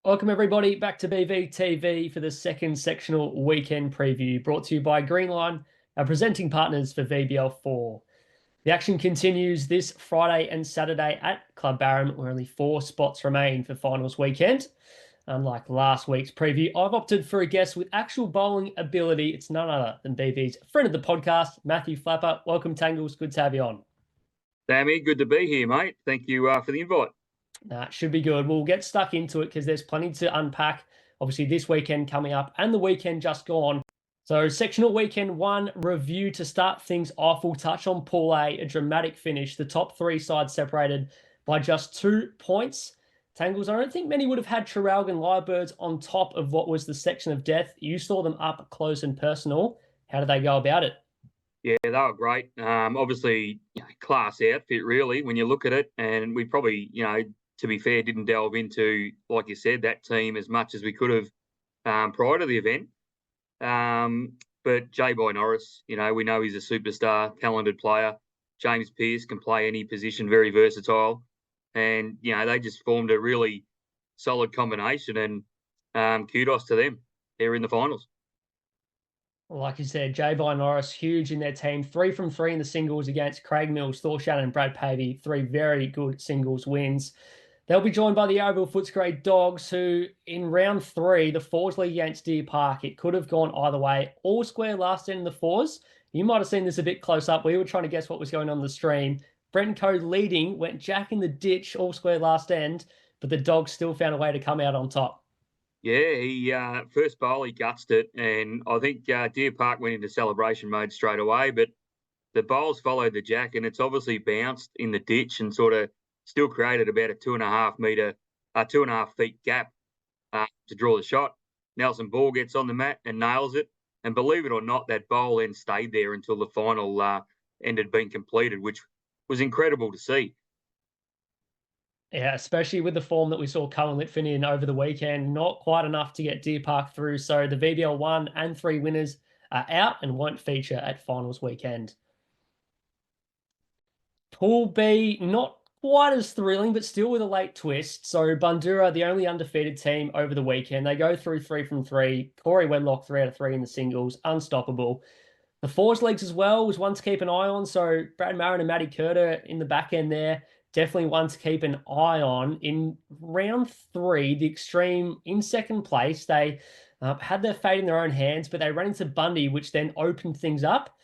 Welcome everybody back to BVTV for the second sectional weekend preview brought to you by Greenline, our presenting partners for VBL4. The action continues this Friday and Saturday at Club Barham, where only 4 spots remain for finals weekend. Unlike last week's preview, I've opted for a guest with actual bowling ability. It's none other than BV's friend of the podcast, Matthew Flapper. Welcome, Tangles. Good to have you on. Sammy, good to be here, mate. Thank you for the invite. It should be good. We'll get stuck into it because there's plenty to unpack. Obviously, this weekend coming up and the weekend just gone. So, sectional weekend 1 review to start things off. We'll touch on Pool A dramatic finish. The top 3 sides separated by just 2 points. Tangles, I don't think many would have had Traralgon Lyrebirds on top of what was the section of death. You saw them up close and personal. How did they go about it? Yeah, they were great. Obviously, class outfit, really, when you look at it. And we probably, to be fair, didn't delve into, like you said, that team as much as we could have prior to the event. But J-Boy Norris, we know he's a superstar, talented player. James Pearce can play any position, very versatile. And, they just formed a really solid combination. And kudos to them. They're in the finals. Like you said, J-Boy Norris, huge in their team. 3 from 3 in the singles against Craig Mills, Thor Shannon, and Brad Pavey. 3 very good singles wins. They'll be joined by the Yarraville Footscray Dogs, who in round 3, the fours league against Deer Park, it could have gone either way. All square last end in the fours. You might have seen this a bit close up. We were trying to guess what was going on the stream. Brent Code leading, went jack in the ditch, all square last end, but the Dogs still found a way to come out on top. Yeah, he first bowl he gutsed it, and I think Deer Park went into celebration mode straight away. But the bowls followed the jack, and it's obviously bounced in the ditch and sort of still created about a 2.5 feet gap to draw the shot. Nelson Ball gets on the mat and nails it, and believe it or not, that bowl then stayed there until the final end had been completed, which was incredible to see. Yeah, especially with the form that we saw Cullen Litfin in over the weekend, not quite enough to get Deer Park through. So the VBL 1 and 3 winners are out and won't feature at finals weekend. Pool B, not quite as thrilling, but still with a late twist. So Bundoora, the only undefeated team over the weekend, they go through 3 from 3. Corey Wedlock, 3 out of 3 in the singles, unstoppable. The fours legs as well was one to keep an eye on. So Brad Marin and Matty Curter in the back end there. Definitely one to keep an eye on. In round 3, the Extreme in second place, they had their fate in their own hands, but they ran into Bundy, which then opened things up.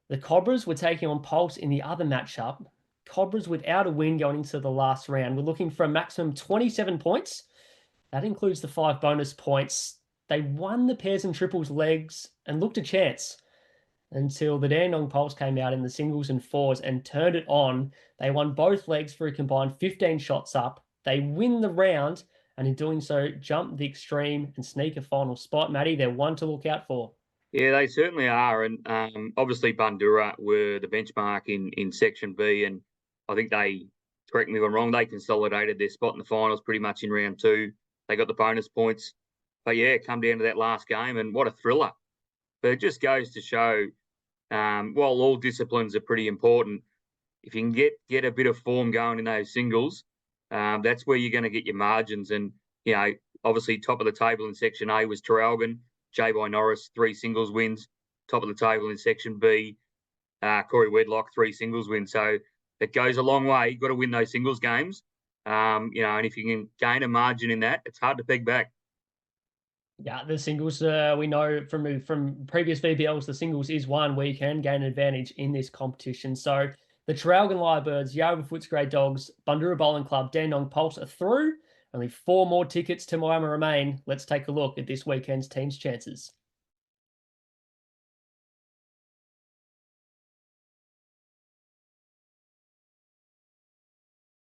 The Cobras were taking on Pulse in the other matchup. Cobras without a win going into the last round. We're looking for a maximum 27 points. That includes the 5 bonus points. They won the pairs and triples legs and looked a chance until the Dandenong Pulse came out in the singles and fours and turned it on. They won both legs for a combined 15 shots up. They win the round, and in doing so, jump the Extreme and sneak a final spot. Matty, they're one to look out for. Yeah, they certainly are. And obviously Bundoora were the benchmark in Section B. And I think they, correct me if I'm wrong, they consolidated their spot in the finals pretty much in round 2. They got the bonus points. But yeah, come down to that last game, and what a thriller. But it just goes to show, while all disciplines are pretty important, if you can get a bit of form going in those singles, that's where you're going to get your margins. And, obviously top of the table in Section A was Traralgon, J-Boy Norris, 3 singles wins. Top of the table in Section B, Corey Wedlock, 3 singles wins. So it goes a long way. You've got to win those singles games. And if you can gain a margin in that, it's hard to peg back. Yeah, the singles, we know from previous VBLs, the singles is one where you can gain an advantage in this competition. So the Traralgon Lyrebirds, Yarraville Footscray Dogs, Bundoora Bowling Club, Dandenong Pulse are through. Only 4 more tickets to Miami remain. Let's take a look at this weekend's team's chances.